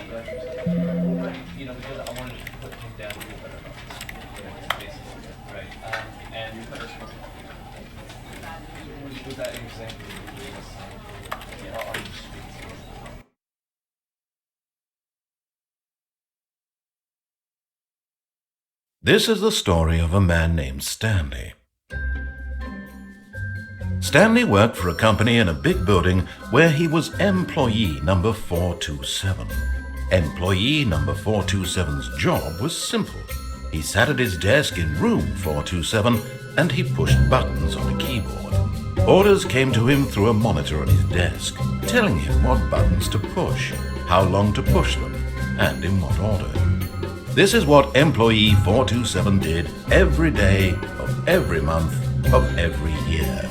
You know, because I wanted to put him down a little better. Basically, right. And was that exactly what you were saying? Yeah, I'll just speak to you. This is the story of a man named Stanley. Stanley worked for a company in a big building where he was employee number 427. Employee number 427's job was simple. He sat at his desk in room 427 and he pushed buttons on a keyboard. Orders came to him through a monitor on his desk, telling him what buttons to push, how long to push them, and in what order. This is what employee 427 did every day of every month of every year.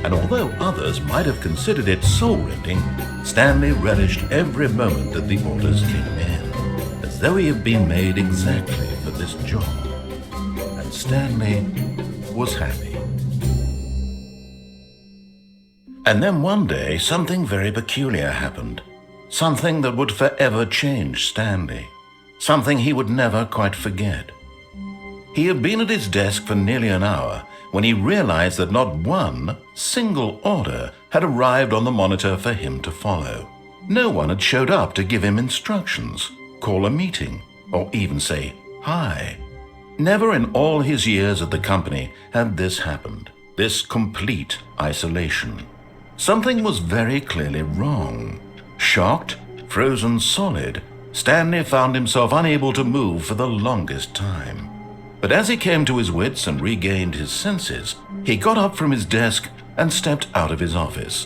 And although others might have considered it soul-rending, Stanley relished every moment that the orders came in, as though he had been made exactly for this job. And Stanley was happy. And then one day, something very peculiar happened. Something that would forever change Stanley. Something he would never quite forget. He had been at his desk for nearly an hour when he realized that not one single order had arrived on the monitor for him to follow. No one had showed up to give him instructions, call a meeting, or even say hi. Never in all his years at the company had this happened, this complete isolation. Something was very clearly wrong. Shocked, frozen solid, Stanley found himself unable to move for the longest time. But as he came to his wits and regained his senses, he got up from his desk and stepped out of his office.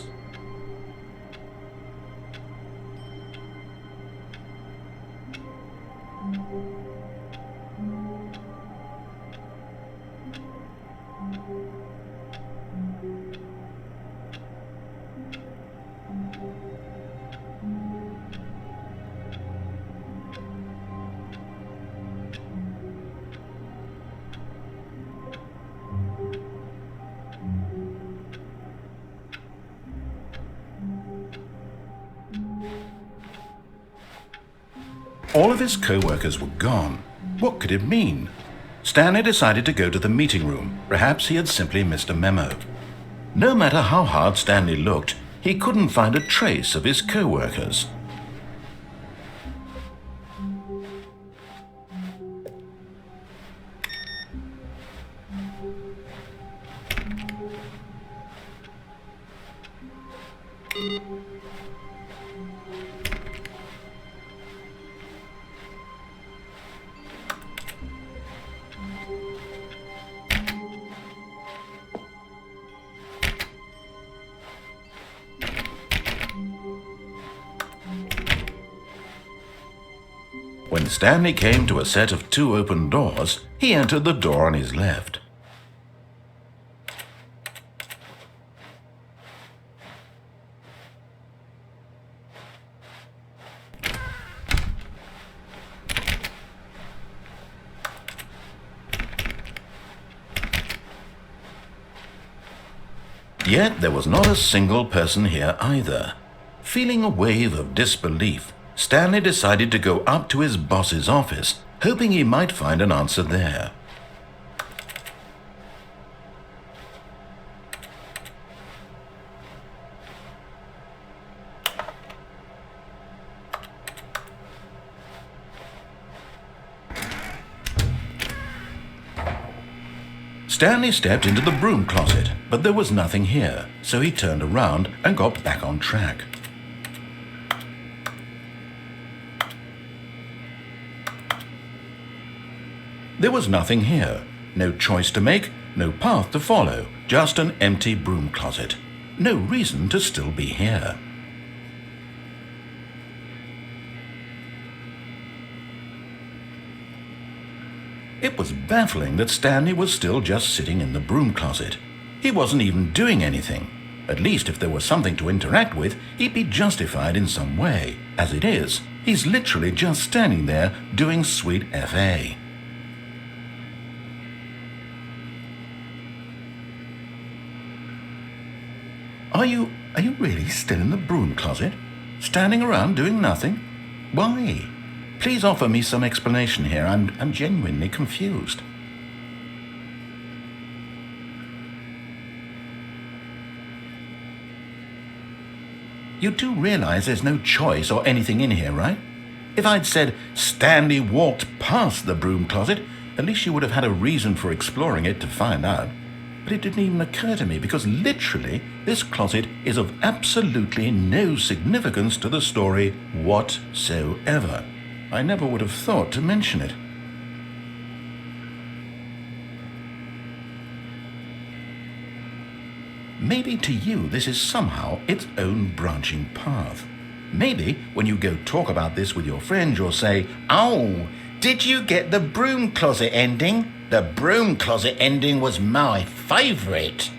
All of his co-workers were gone. What could it mean? Stanley decided to go to the meeting room. Perhaps he had simply missed a memo. No matter how hard Stanley looked, he couldn't find a trace of his co-workers. When Stanley came to a set of 2 open doors, he entered the door on his left. Yet there was not a single person here either. Feeling a wave of disbelief, Stanley decided to go up to his boss's office, hoping he might find an answer there. Stanley stepped into the broom closet, but there was nothing here, so he turned around and got back on track. There was nothing here. No choice to make, no path to follow, just an empty broom closet. No reason to still be here. It was baffling that Stanley was still just sitting in the broom closet. He wasn't even doing anything. At least if there was something to interact with, he'd be justified in some way. As it is, he's literally just standing there doing sweet FA. Are you really still in the broom closet? Standing around doing nothing? Why? Please offer me some explanation here. I'm genuinely confused. You do realize there's no choice or anything in here, right? If I'd said Stanley walked past the broom closet, at least you would have had a reason for exploring it to find out. But it didn't even occur to me because literally this closet is of absolutely no significance to the story whatsoever. I never would have thought to mention it. Maybe to you this is somehow its own branching path. Maybe when you go talk about this with your friends, you'll say, "Oh, did you get the broom closet ending? The broom closet ending was my favorite."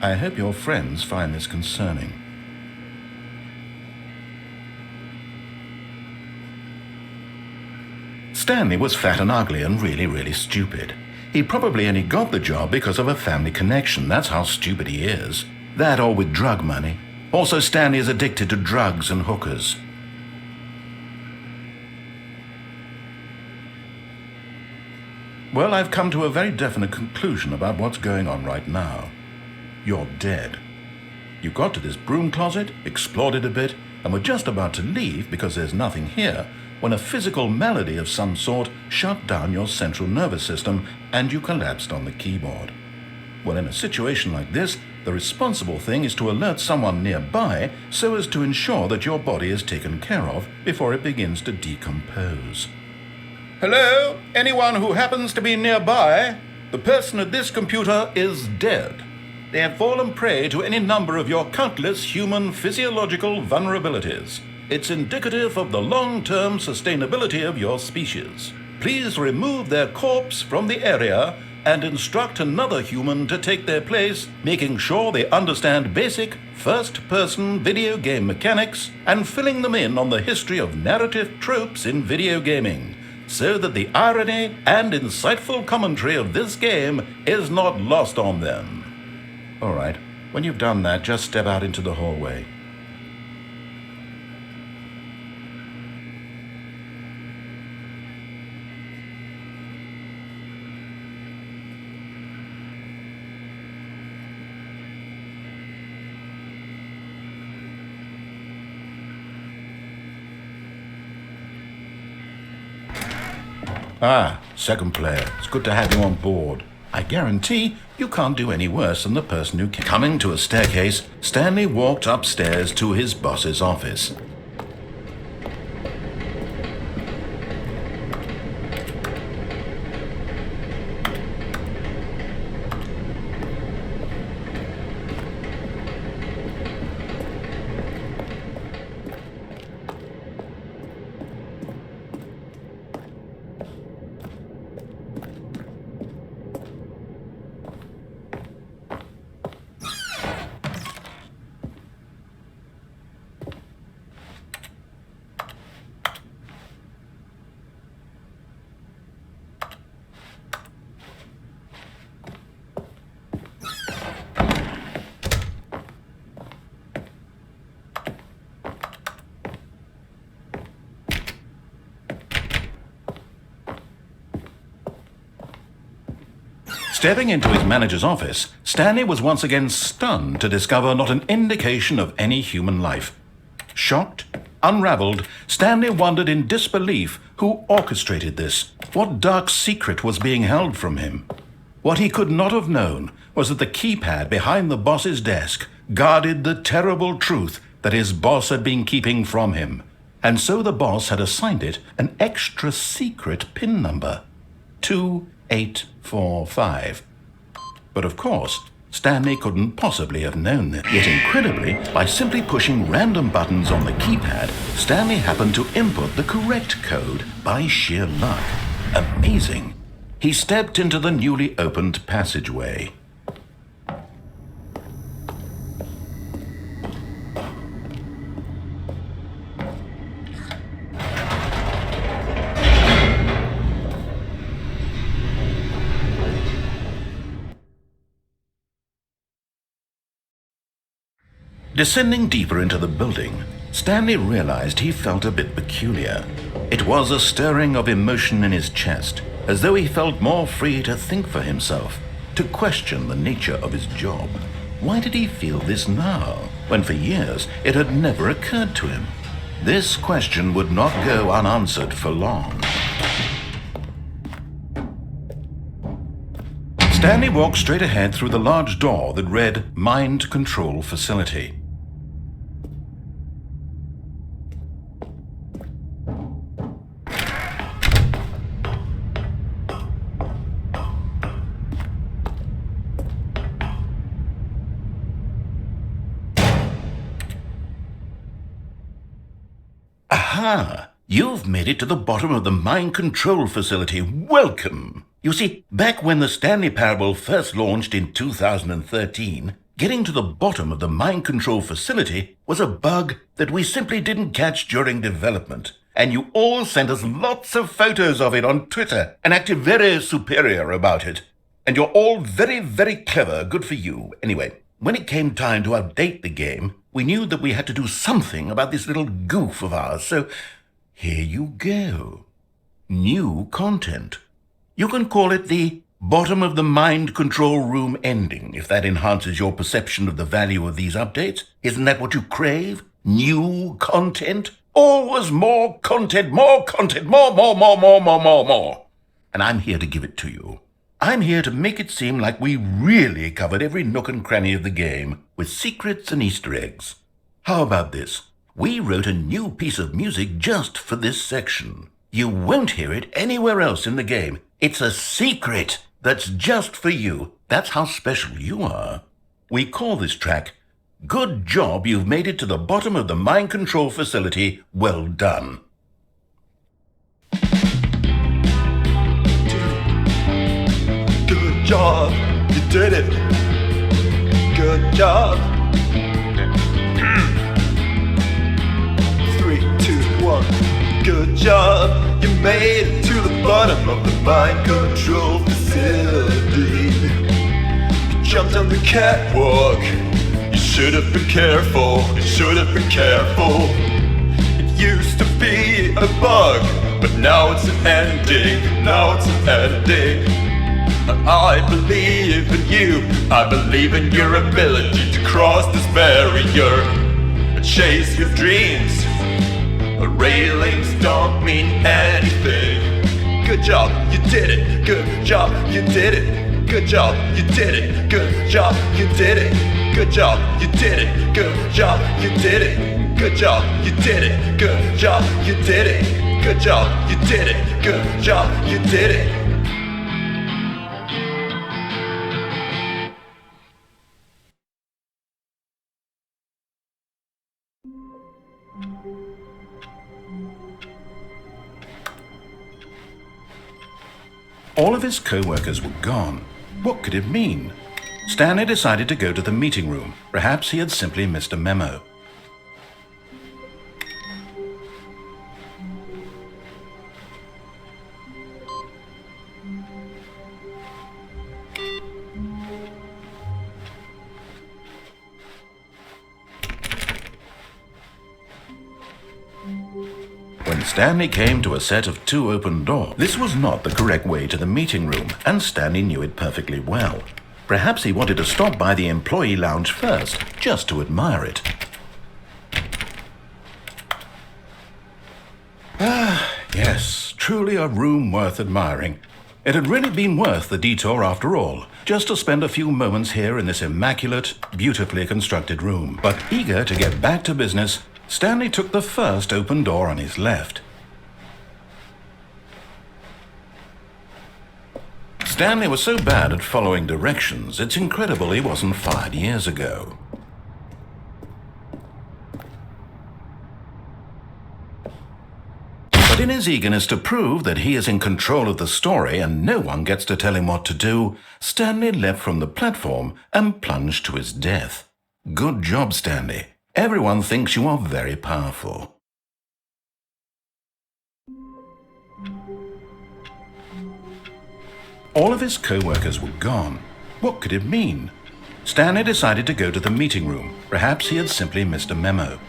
I hope your friends find this concerning. Stanley was fat and ugly and really stupid. He probably only got the job because of a family connection. That's how stupid he is. That or with drug money. Also, Stanley is addicted to drugs and hookers. Well, I've come to a very definite conclusion about what's going on right now. You're dead. You got to this broom closet, explored it a bit, and were just about to leave because there's nothing here, when a physical malady of some sort shut down your central nervous system and you collapsed on the keyboard. Well, in a situation like this, the responsible thing is to alert someone nearby so as to ensure that your body is taken care of before it begins to decompose. Hello? Anyone who happens to be nearby? The person at this computer is dead. They have fallen prey to any number of your countless human physiological vulnerabilities. It's indicative of the long-term sustainability of your species. Please remove their corpse from the area and instruct another human to take their place, making sure they understand basic first-person video game mechanics and filling them in on the history of narrative tropes in video gaming, so that the irony and insightful commentary of this game is not lost on them. All right, when you've done that, just step out into the hallway. Ah, second player. It's good to have you on board. I guarantee you can't do any worse than the person who came. Coming to a staircase, Stanley walked upstairs to his boss's office. Stepping into his manager's office, Stanley was once again stunned to discover not an indication of any human life. Shocked, unraveled, Stanley wondered in disbelief who orchestrated this. What dark secret was being held from him? What he could not have known was that the keypad behind the boss's desk guarded the terrible truth that his boss had been keeping from him. And so the boss had assigned it an extra secret PIN number. 2845. But of course, Stanley couldn't possibly have known that. Yet incredibly, by simply pushing random buttons on the keypad, Stanley happened to input the correct code by sheer luck. Amazing. He stepped into the newly opened passageway. Descending deeper into the building, Stanley realized he felt a bit peculiar. It was a stirring of emotion in his chest, as though he felt more free to think for himself, to question the nature of his job. Why did he feel this now, when for years it had never occurred to him? This question would not go unanswered for long. Stanley walked straight ahead through the large door that read Mind Control Facility. Aha! You've made it to the bottom of the Mind Control Facility. Welcome! You see, back when the Stanley Parable first launched in 2013, getting to the bottom of the Mind Control Facility was a bug that we simply didn't catch during development. And you all sent us lots of photos of it on Twitter and acted very superior about it. And you're all very, very clever. Good for you. Anyway, when it came time to update the game, we knew that we had to do something about this little goof of ours, so here you go. New content. You can call it the bottom of the mind control room ending, if that enhances your perception of the value of these updates. Isn't that what you crave? New content? Always more content, more, more. And I'm here to give it to you. I'm here to make it seem like we really covered every nook and cranny of the game, with secrets and Easter eggs. How about this? We wrote a new piece of music just for this section. You won't hear it anywhere else in the game. It's a secret that's just for you. That's how special you are. We call this track, Good Job You've Made It to the Bottom of the Mind Control Facility. Well done. Good job, you did it. Good job. 3, 2, 1. Good job, you made it to the bottom of the mind control facility. You jumped on the catwalk. You should have been careful. You should have been careful. It used to be a bug, but now it's an ending. Now it's an ending. I believe in you. I believe in your ability to cross this barrier and chase your dreams. The railings don't mean anything. Good job, you did it. Good job, you did it. Good job, you did it. Good job, you did it. Good job, you did it. Good job, you did it. Good job, you did it. Good job, you did it. Good job, you did it. Good job, you did it. All of his co-workers were gone. What could it mean? Stanley decided to go to the meeting room. Perhaps he had simply missed a memo. When Stanley came to a set of 2 open doors, this was not the correct way to the meeting room, and Stanley knew it perfectly well. Perhaps he wanted to stop by the employee lounge first, just to admire it. Yes, truly a room worth admiring. It had really been worth the detour after all, just to spend a few moments here in this immaculate, beautifully constructed room. But eager to get back to business, Stanley took the first open door on his left. Stanley was so bad at following directions, it's incredible he wasn't fired years ago. But in his eagerness to prove that he is in control of the story and no one gets to tell him what to do, Stanley leapt from the platform and plunged to his death. Good job, Stanley. Everyone thinks you are very powerful. All of his co-workers were gone. What could it mean? Stanley decided to go to the meeting room. Perhaps he had simply missed a memo.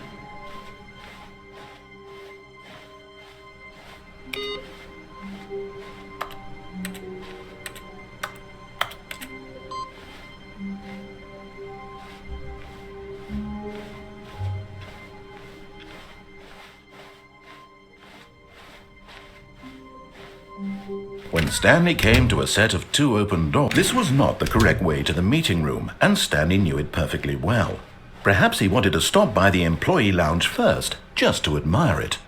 When Stanley came to a set of 2 open doors, this was not the correct way to the meeting room, and Stanley knew it perfectly well. Perhaps he wanted to stop by the employee lounge first, just to admire it.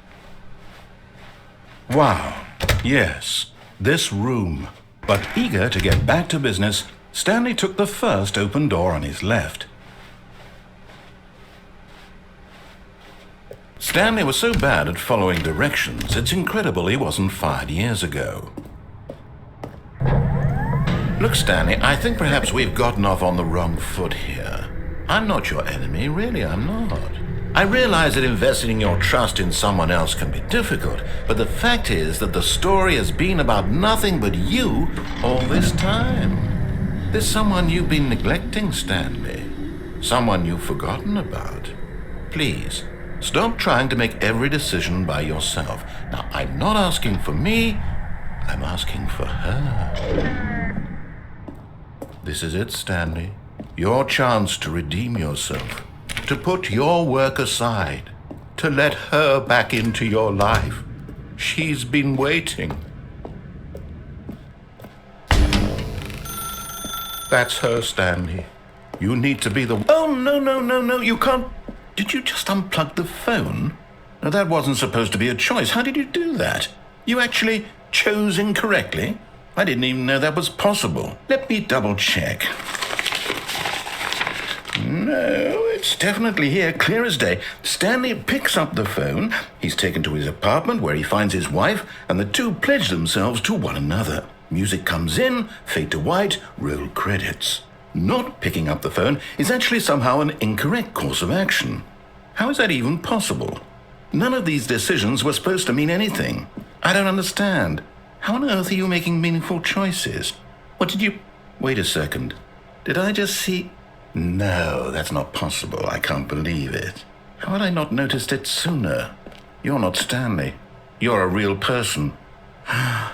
Wow, yes, this room. But eager to get back to business, Stanley took the first open door on his left. Stanley was so bad at following directions, it's incredible he wasn't fired years ago. Look, Stanley, I think perhaps we've gotten off on the wrong foot here. I'm not your enemy, really, I'm not. I realize that investing your trust in someone else can be difficult, but the fact is that the story has been about nothing but you all this time. There's someone you've been neglecting, Stanley. Someone you've forgotten about. Please, stop trying to make every decision by yourself. Now, I'm not asking for me, I'm asking for her. This is it, Stanley. Your chance to redeem yourself. To put your work aside. To let her back into your life. She's been waiting. That's her, Stanley. You need to be the... Oh, no, you can't... Did you just unplug the phone? No, that wasn't supposed to be a choice. How did you do that? You actually chose incorrectly? I didn't even know that was possible. Let me double check. No, it's definitely here, clear as day. Stanley picks up the phone. He's taken to his apartment where he finds his wife, and the two pledge themselves to one another. Music comes in, fade to white, roll credits. Not picking up the phone is actually somehow an incorrect course of action. How is that even possible? None of these decisions were supposed to mean anything. I don't understand. How on earth are you making meaningful choices? What did you... Wait a second. Did I just see... No, that's not possible. I can't believe it. How had I not noticed it sooner? You're not Stanley. You're a real person. I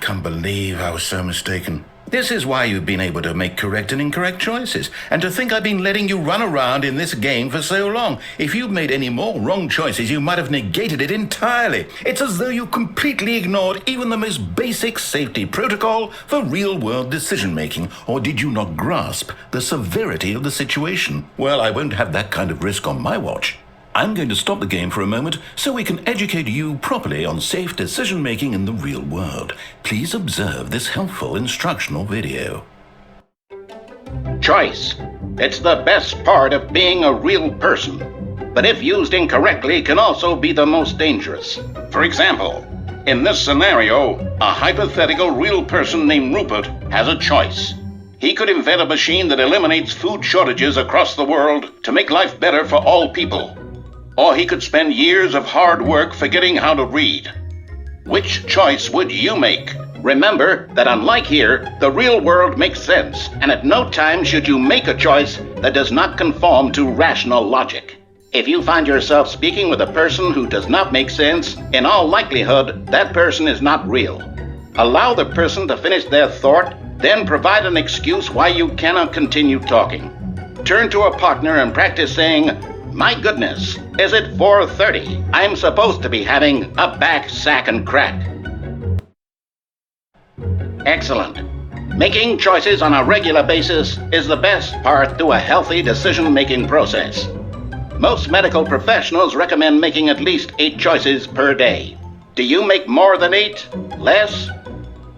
can't believe I was so mistaken. This is why you've been able to make correct and incorrect choices. And to think I've been letting you run around in this game for so long. If you'd made any more wrong choices, you might have negated it entirely. It's as though you completely ignored even the most basic safety protocol for real-world decision-making. Or did you not grasp the severity of the situation? Well, I won't have that kind of risk on my watch. I'm going to stop the game for a moment so we can educate you properly on safe decision-making in the real world. Please observe this helpful instructional video. Choice. It's the best part of being a real person, but if used incorrectly can also be the most dangerous. For example, in this scenario, a hypothetical real person named Rupert has a choice. He could invent a machine that eliminates food shortages across the world to make life better for all people. Or he could spend years of hard work forgetting how to read. Which choice would you make? Remember that unlike here, the real world makes sense, and at no time should you make a choice that does not conform to rational logic. If you find yourself speaking with a person who does not make sense, in all likelihood, that person is not real. Allow the person to finish their thought, then provide an excuse why you cannot continue talking. Turn to a partner and practice saying, "My goodness, is it 4:30? I'm supposed to be having a back, sack, and crack." Excellent. Making choices on a regular basis is the best part to a healthy decision-making process. Most medical professionals recommend making at least 8 choices per day. Do you make more than 8? Less?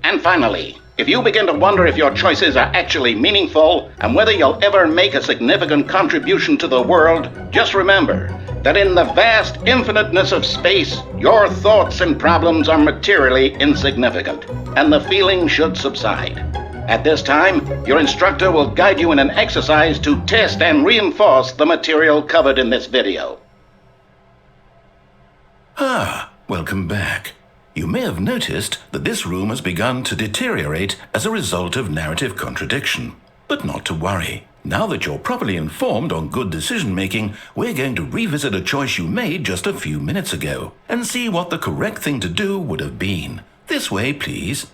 And finally, if you begin to wonder if your choices are actually meaningful and whether you'll ever make a significant contribution to the world, just remember that in the vast infiniteness of space, your thoughts and problems are materially insignificant, and the feeling should subside. At this time, your instructor will guide you in an exercise to test and reinforce the material covered in this video. Welcome back. You may have noticed that this room has begun to deteriorate as a result of narrative contradiction. But not to worry. Now that you're properly informed on good decision-making, we're going to revisit a choice you made just a few minutes ago and see what the correct thing to do would have been. This way, please.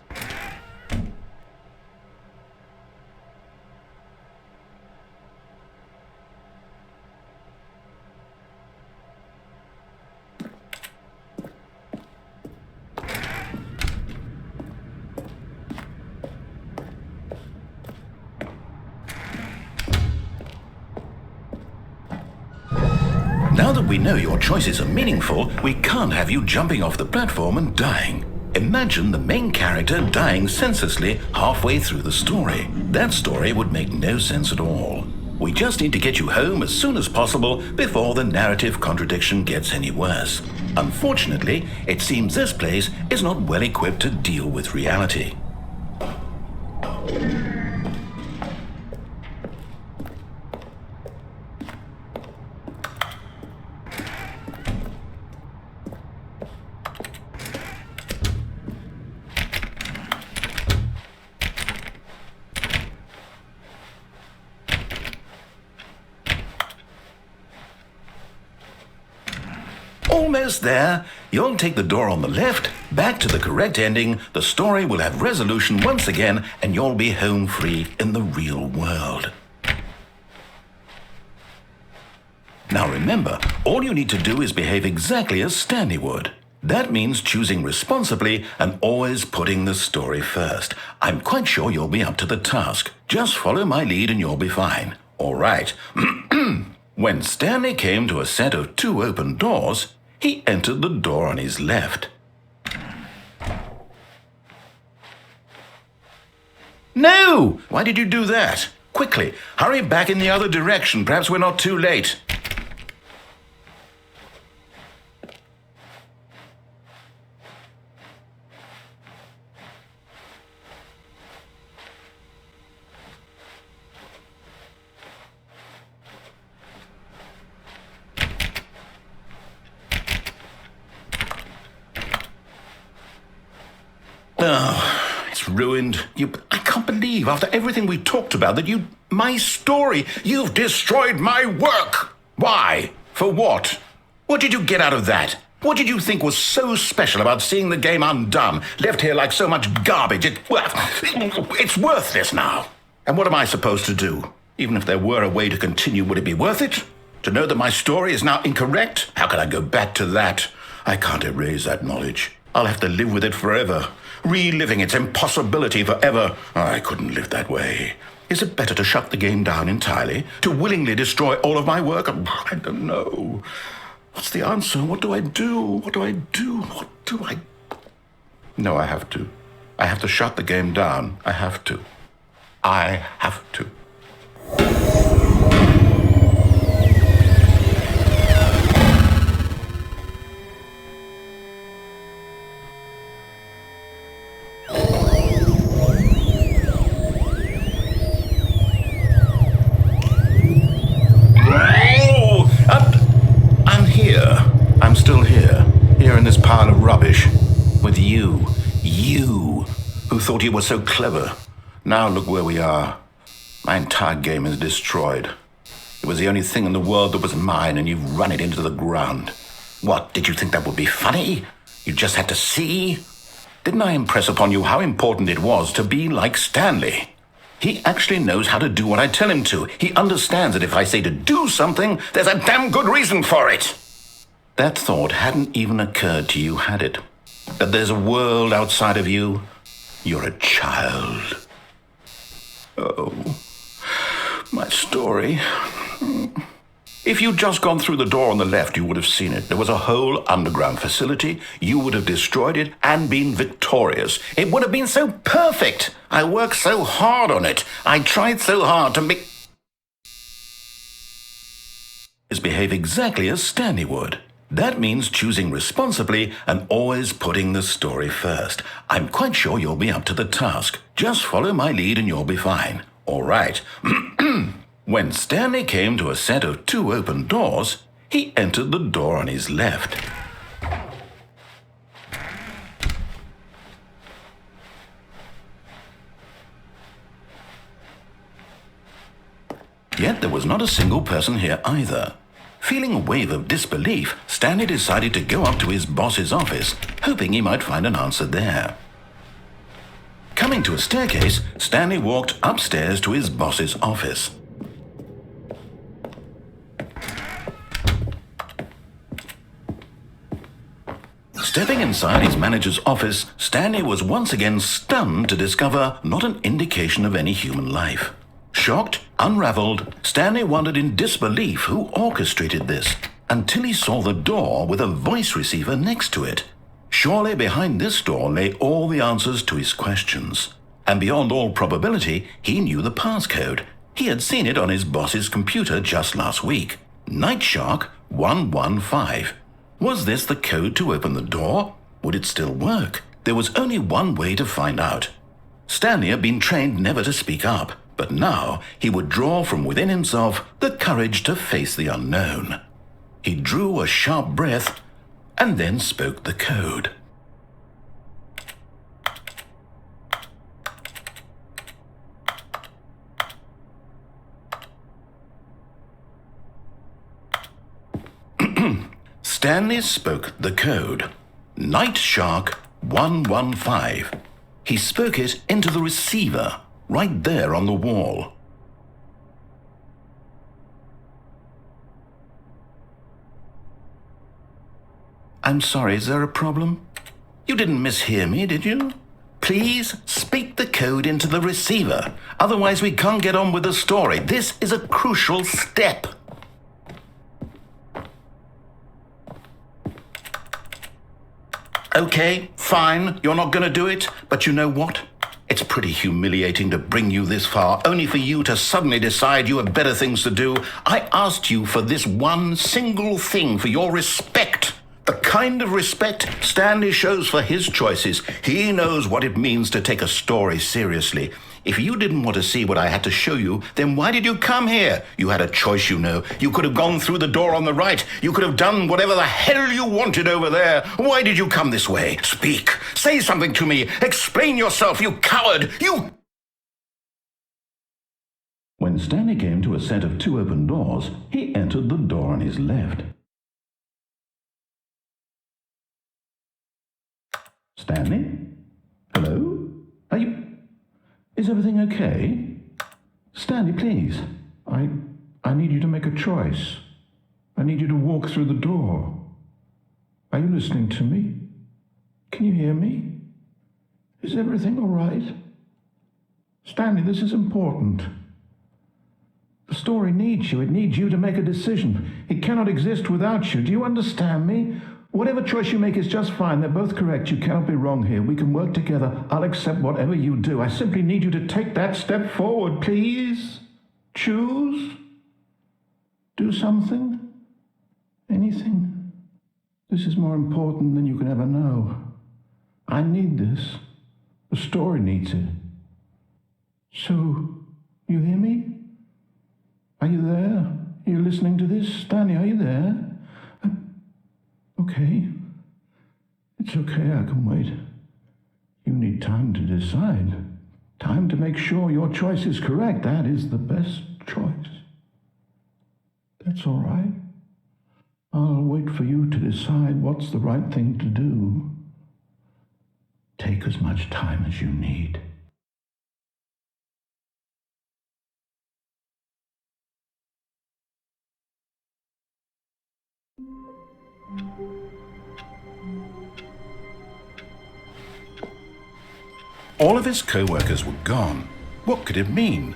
Now that we know your choices are meaningful, we can't have you jumping off the platform and dying. Imagine the main character dying senselessly halfway through the story. That story would make no sense at all. We just need to get you home as soon as possible before the narrative contradiction gets any worse. Unfortunately, it seems this place is not well equipped to deal with reality. Almost there. You'll take the door on the left, back to the correct ending, the story will have resolution once again, and you'll be home free in the real world. Now remember, all you need to do is behave exactly as Stanley would. That means choosing responsibly and always putting the story first. I'm quite sure you'll be up to the task. Just follow my lead and you'll be fine. All right. When Stanley came to a set of 2 open doors, he entered the door on his left. No! Why did you do that? Quickly, hurry back in the other direction. Perhaps we're not too late. Oh, it's ruined. I can't believe, after everything we talked about, that my story, you've destroyed my work. Why? For what? What did you get out of that? What did you think was so special about seeing the game undone, left here like so much garbage? It's worthless now. And what am I supposed to do? Even if there were a way to continue, would it be worth it? To know that my story is now incorrect? How can I go back to that? I can't erase that knowledge. I'll have to live with it forever. Reliving its impossibility forever. I couldn't live that way. Is it better to shut the game down entirely? To willingly destroy all of my work? I don't know. What's the answer? What do I do? What do I do? What do I... No, I have to. I have to shut the game down. I have to. I have to. I'm still here in this pile of rubbish, with you who thought you were so clever. Now look where we are. My entire game is destroyed. It was the only thing in the world that was mine, and you've run it into the ground. What, did you think that would be funny? You just had to see? Didn't I impress upon you how important it was to be like Stanley? He actually knows how to do what I tell him to. He understands that if I say to do something, there's a damn good reason for it. That thought hadn't even occurred to you, had it? That there's a world outside of you? You're a child. Oh, my story. If you'd just gone through the door on the left, you would have seen it. There was a whole underground facility. You would have destroyed it and been victorious. It would have been so perfect. I worked so hard on it. I tried so hard to make... behave exactly as Stanley would. That means choosing responsibly and always putting the story first. I'm quite sure you'll be up to the task. Just follow my lead and you'll be fine. All right. When Stanley came to a set of 2 open doors, he entered the door on his left. Yet there was not a single person here either. Feeling a wave of disbelief, Stanley decided to go up to his boss's office, hoping he might find an answer there. Coming to a staircase, Stanley walked upstairs to his boss's office. Stepping inside his manager's office, Stanley was once again stunned to discover not an indication of any human life. Shocked, unraveled, Stanley wondered in disbelief who orchestrated this. until he saw the door with a voice receiver next to it. Surely behind this door lay all the answers to his questions. And beyond all probability, he knew the passcode. He had seen it on his boss's computer just last week. Nightshark 115. Was this the code to open the door? Would it still work? There was only one way to find out. Stanley had been trained never to speak up, but now he would draw from within himself the courage to face the unknown. He drew a sharp breath and then spoke the code. Stanley spoke the code. Nightshark 115. He spoke it into the receiver, right there on the wall. I'm sorry, is there a problem? You didn't mishear me, did you? Please speak the code into the receiver. Otherwise, we can't get on with the story. This is a crucial step. Okay, fine, you're not going to do it, but you know what? It's pretty humiliating to bring you this far, only for you to suddenly decide you have better things to do. I asked you for this one single thing, for your respect. The kind of respect Stanley shows for his choices. He knows what it means to take a story seriously. If you didn't want to see what I had to show you, then why did you come here? You had a choice, you know. You could have gone through the door on the right. You could have done whatever the hell you wanted over there. Why did you come this way? Speak. Say something to me. Explain yourself, you coward. You... When Stanley came to a set of 2 open doors, he entered the door on his left. Stanley? Hello? Are you... Is everything okay? Stanley, please. I need you to make a choice. I need you to walk through the door. Are you listening to me? Can you hear me? Is everything all right? Stanley, this is important. The story needs you. It needs you to make a decision. It cannot exist without you. Do you understand me? Whatever choice you make is just fine. They're both correct. You cannot be wrong here. We can work together. I'll accept whatever you do. I simply need you to take that step forward, please. Choose. Do something. Anything. This is more important than you can ever know. I need this. The story needs it. So, you hear me? Are you there? Are you listening to this? Stanley, are you there? Okay. It's okay, I can wait. You need time to decide. Time to make sure your choice is correct. That is the best choice. That's all right. I'll wait for you to decide what's the right thing to do. Take as much time as you need. All of his co-workers were gone. What could it mean?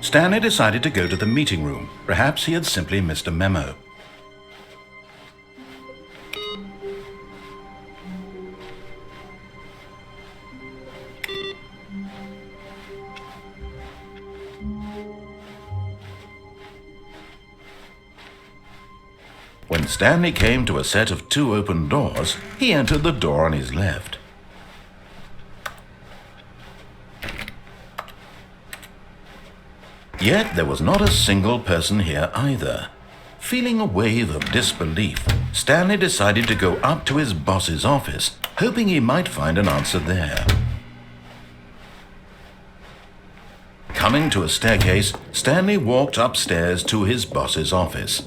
Stanley decided to go to the meeting room. Perhaps he had simply missed a memo. When Stanley came to a set of 2 open doors, he entered the door on his left. Yet there was not a single person here either. Feeling a wave of disbelief, Stanley decided to go up to his boss's office, hoping he might find an answer there. Coming to a staircase, Stanley walked upstairs to his boss's office.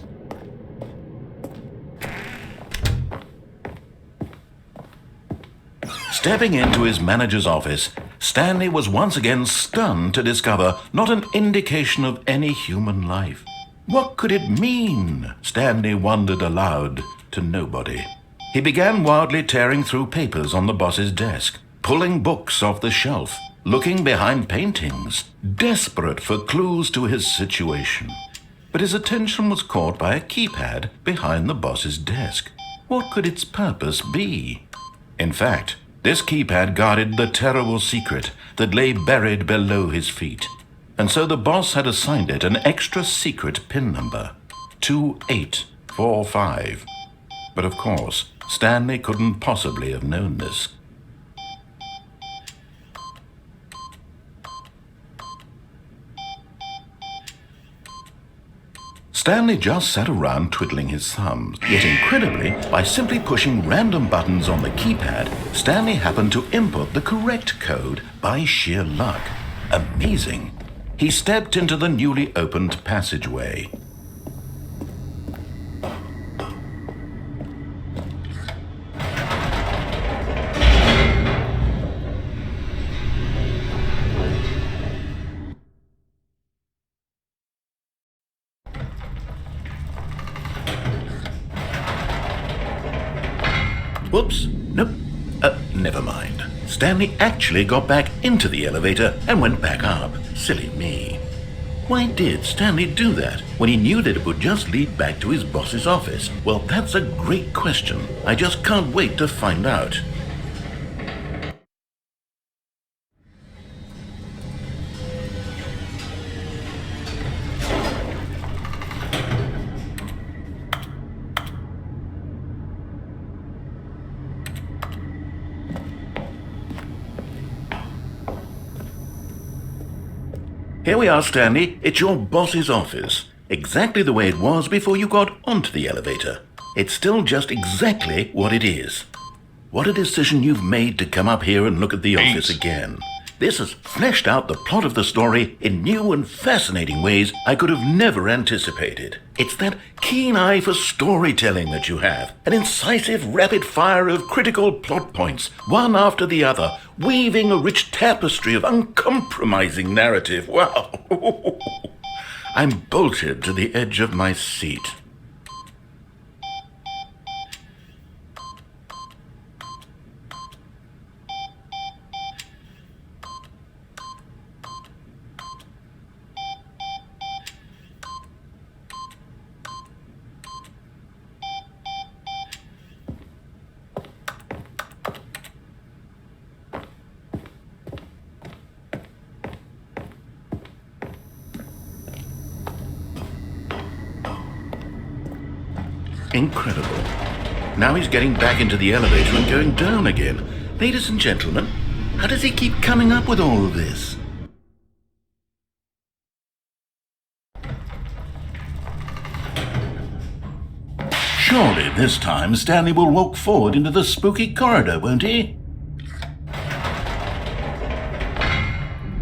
Stepping into his manager's office, Stanley was once again stunned to discover not an indication of any human life. What could it mean? Stanley wondered aloud to nobody. He began wildly tearing through papers on the boss's desk, pulling books off the shelf, looking behind paintings, desperate for clues to his situation. but his attention was caught by a keypad behind the boss's desk. What could its purpose be? In fact, this keypad guarded the terrible secret that lay buried below his feet. And so the boss had assigned it an extra secret PIN number, 2845. But of course, Stanley couldn't possibly have known this. Stanley just sat around twiddling his thumbs. Yet incredibly, by simply pushing random buttons on the keypad, Stanley happened to input the correct code by sheer luck. Amazing. He stepped into the newly opened passageway. Whoops, nope, never mind. Stanley actually got back into the elevator and went back up. Silly me. Why did Stanley do that when he knew that it would just lead back to his boss's office? Well, that's a great question. I just can't wait to find out. Here we are, Stanley. It's your boss's office. Exactly the way it was before you got onto the elevator. It's still just exactly what it is. What a decision you've made to come up here and look at the office again. This has fleshed out the plot of the story in new and fascinating ways I could have never anticipated. It's that keen eye for storytelling that you have, an incisive rapid fire of critical plot points, one after the other, weaving a rich tapestry of uncompromising narrative. Wow! I'm bolted to the edge of my seat. Incredible. Now he's getting back into the elevator and going down again. Ladies and gentlemen, how does he keep coming up with all of this? Surely this time Stanley will walk forward into the spooky corridor, won't he?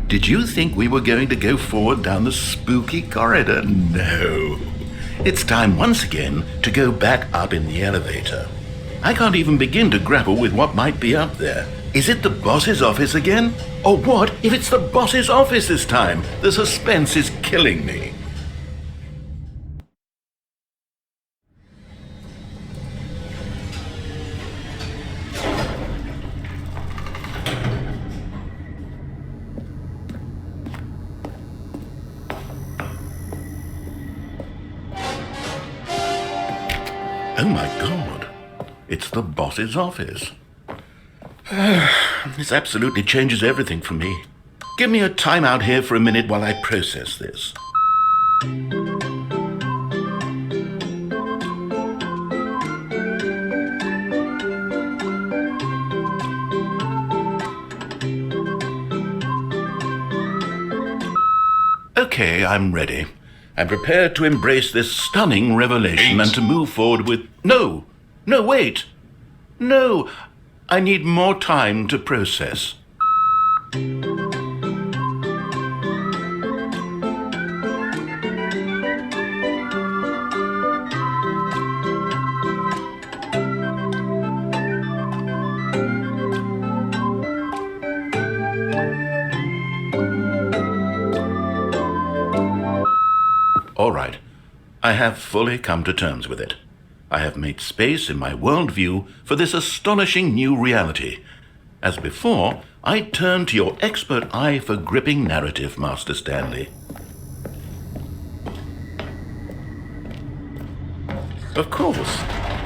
Did you think we were going to go forward down the spooky corridor? No. It's time once again to go back up in the elevator. I can't even begin to grapple with what might be up there. Is it the boss's office again? Or what if it's the boss's office this time? The suspense is killing me. Oh my God, it's the boss's office. This absolutely changes everything for me. Give me a time out here for a minute while I process this. Okay, I'm ready. I'm prepared to embrace this stunning revelation and to move forward with... No, wait. No, I need more time to process. All right, I have fully come to terms with it. I have made space in my worldview for this astonishing new reality. As before, I turn to your expert eye for gripping narrative, Master Stanley. Of course.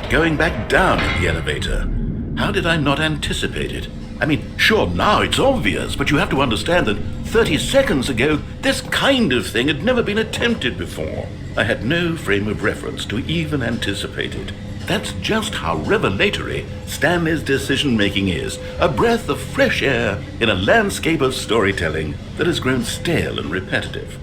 Going back down in the elevator. How did I not anticipate it? I mean, sure, now it's obvious, but you have to understand that 30 seconds ago, this kind of thing had never been attempted before. I had no frame of reference to even anticipate it. That's just how revelatory Stanley's decision-making is. A breath of fresh air in a landscape of storytelling that has grown stale and repetitive.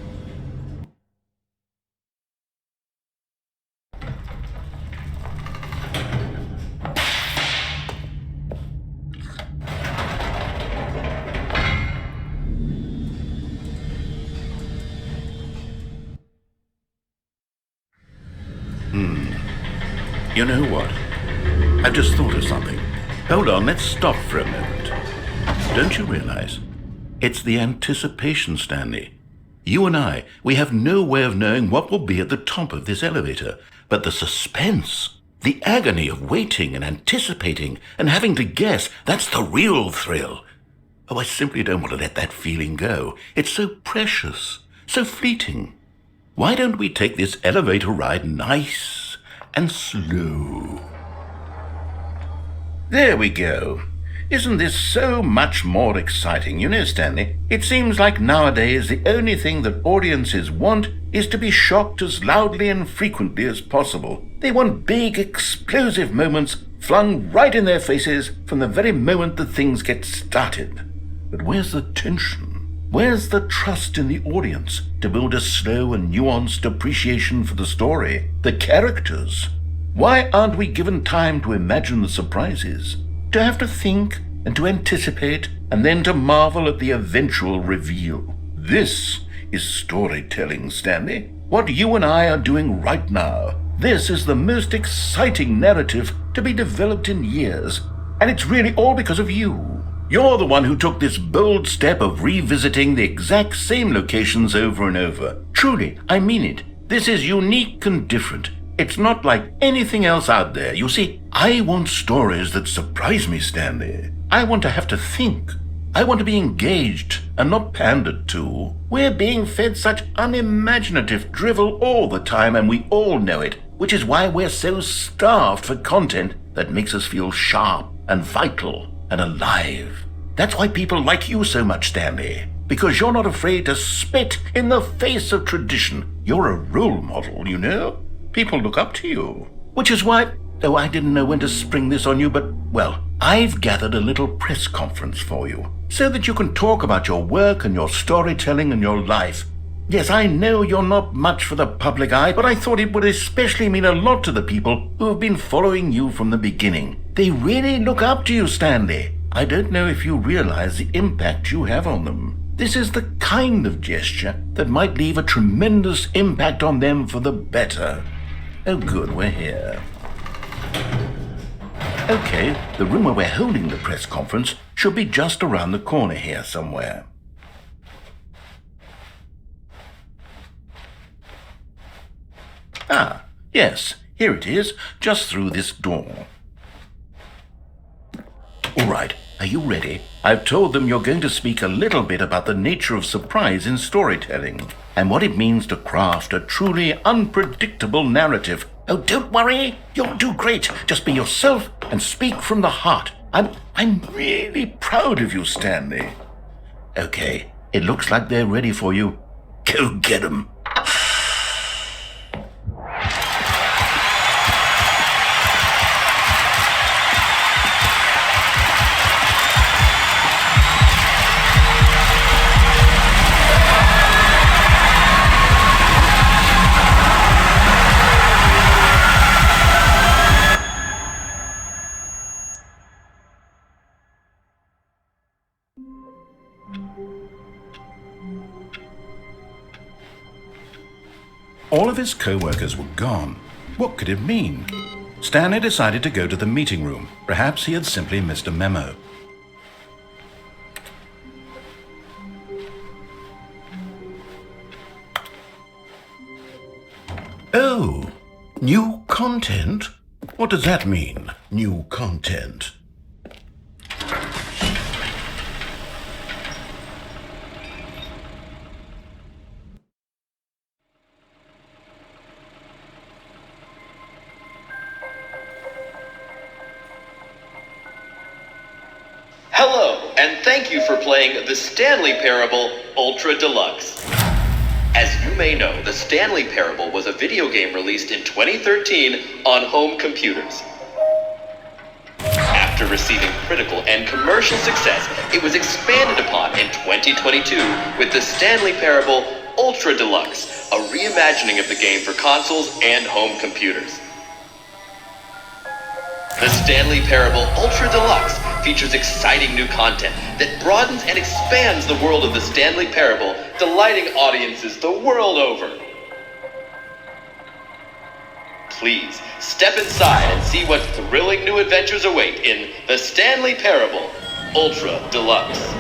You know what? I've just thought of something. Hold on, let's stop for a moment. Don't you realize? It's the anticipation, Stanley. You and I, we have no way of knowing what will be at the top of this elevator. But the suspense, the agony of waiting and anticipating and having to guess, that's the real thrill. Oh, I simply don't want to let that feeling go. It's so precious, so fleeting. Why don't we take this elevator ride nice and slow? There we go. Isn't this so much more exciting? You know, Stanley, it seems like nowadays the only thing that audiences want is to be shocked as loudly and frequently as possible. They want big, explosive moments flung right in their faces from the very moment that things get started. But where's the tension? Where's the trust in the audience to build a slow and nuanced appreciation for the story, the characters? Why aren't we given time to imagine the surprises, to have to think and to anticipate and then to marvel at the eventual reveal? This is storytelling, Stanley. What you and I are doing right now. This is the most exciting narrative to be developed in years, and it's really all because of you. You're the one who took this bold step of revisiting the exact same locations over and over. Truly, I mean it. This is unique and different. It's not like anything else out there. You see, I want stories that surprise me, Stanley. I want to have to think. I want to be engaged and not pandered to. We're being fed such unimaginative drivel all the time, and we all know it, which is why we're so starved for content that makes us feel sharp and vital and alive. That's why people like you so much, Stanley, because you're not afraid to spit in the face of tradition. You're a role model, you know? People look up to you. Which is why, oh, I didn't know when to spring this on you, but, well, I've gathered a little press conference for you, so that you can talk about your work and your storytelling and your life. Yes, I know you're not much for the public eye, but I thought it would especially mean a lot to the people who have been following you from the beginning. They really look up to you, Stanley. I don't know if you realize the impact you have on them. This is the kind of gesture that might leave a tremendous impact on them for the better. Oh good, we're here. Okay, the room where we're holding the press conference should be just around the corner here somewhere. Ah, yes, here it is, just through this door. All right, are you ready? I've told them you're going to speak a little bit about the nature of surprise in storytelling and what it means to craft a truly unpredictable narrative. Oh, don't worry, you'll do great. Just be yourself and speak from the heart. I'm really proud of you, Stanley. Okay, it looks like they're ready for you. Go get 'em. All of his co-workers were gone. What could it mean? Stanley decided to go to the meeting room. Perhaps he had simply missed a memo. Oh, new content? What does that mean, new content? Hello, and thank you for playing the Stanley Parable Ultra Deluxe. As you may know, the Stanley Parable was a video game released in 2013 on home computers. After receiving critical and commercial success, it was expanded upon in 2022 with the Stanley Parable Ultra Deluxe, a reimagining of the game for consoles and home computers. The Stanley Parable Ultra Deluxe features exciting new content that broadens and expands the world of the Stanley Parable, delighting audiences the world over. Please step inside and see what thrilling new adventures await in the Stanley Parable Ultra Deluxe.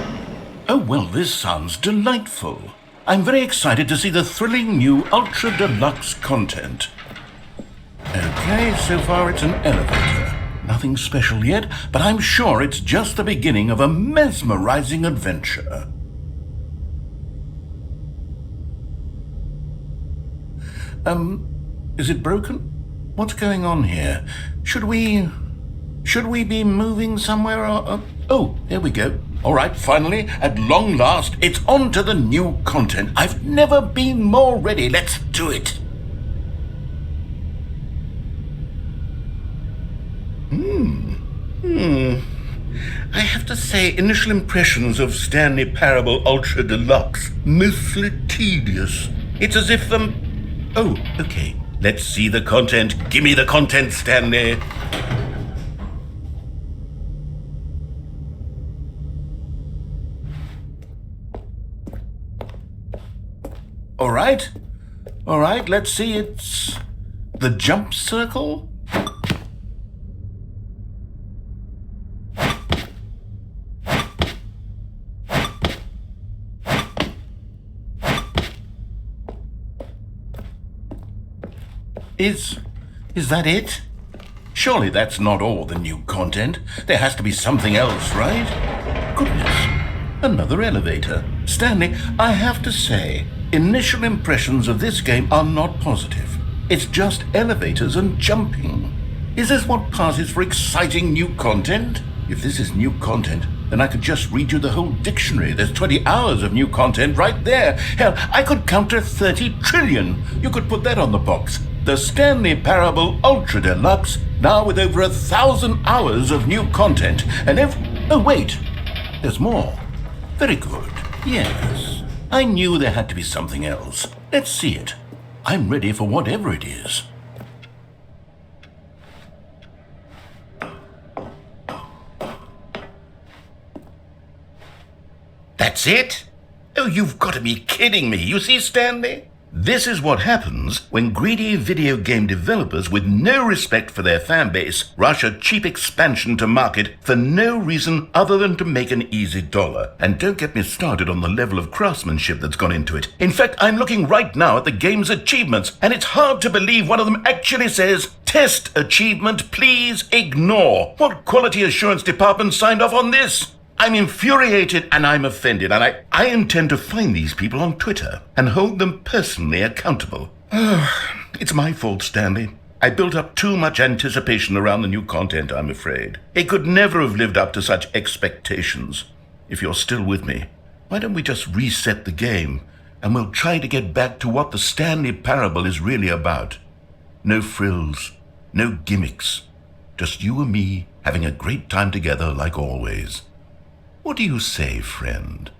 Oh, well, this sounds delightful. I'm very excited to see the thrilling new Ultra Deluxe content. Okay, so far it's an elevator. Nothing special yet, but I'm sure it's just the beginning of a mesmerizing adventure. Is it broken? What's going on here? Should we be moving somewhere or... Oh, here we go. All right, finally, at long last, it's on to the new content. I've never been more ready. Let's do it. I have to say, initial impressions of Stanley Parable Ultra Deluxe, mostly tedious. It's as if Oh, okay. Let's see the content. Give me the content, Stanley. All right, let's see. It's the jump circle. Is that it? Surely that's not all the new content. There has to be something else, right? Goodness, another elevator. Stanley, I have to say, initial impressions of this game are not positive. It's just elevators and jumping. Is this what passes for exciting new content? If this is new content, then I could just read you the whole dictionary. There's 20 hours of new content right there. Hell, I could count to 30 trillion. You could put that on the box. The Stanley Parable Ultra Deluxe, now with over 1,000 hours of new content. And oh, wait, there's more. Very good. Yes, I knew there had to be something else. Let's see it. I'm ready for whatever it is. That's it? Oh, you've got to be kidding me. You see, Stanley? This is what happens when greedy video game developers with no respect for their fan base rush a cheap expansion to market for no reason other than to make an easy dollar. And don't get me started on the level of craftsmanship that's gone into it. In fact, I'm looking right now at the game's achievements, and it's hard to believe one of them actually says, "Test achievement, please ignore." What quality assurance department signed off on this? I'm infuriated and I'm offended, and I intend to find these people on Twitter and hold them personally accountable. It's my fault, Stanley. I built up too much anticipation around the new content, I'm afraid. It could never have lived up to such expectations. If you're still with me, why don't we just reset the game and we'll try to get back to what the Stanley Parable is really about. No frills, no gimmicks, just you and me having a great time together like always. What do you say, friend?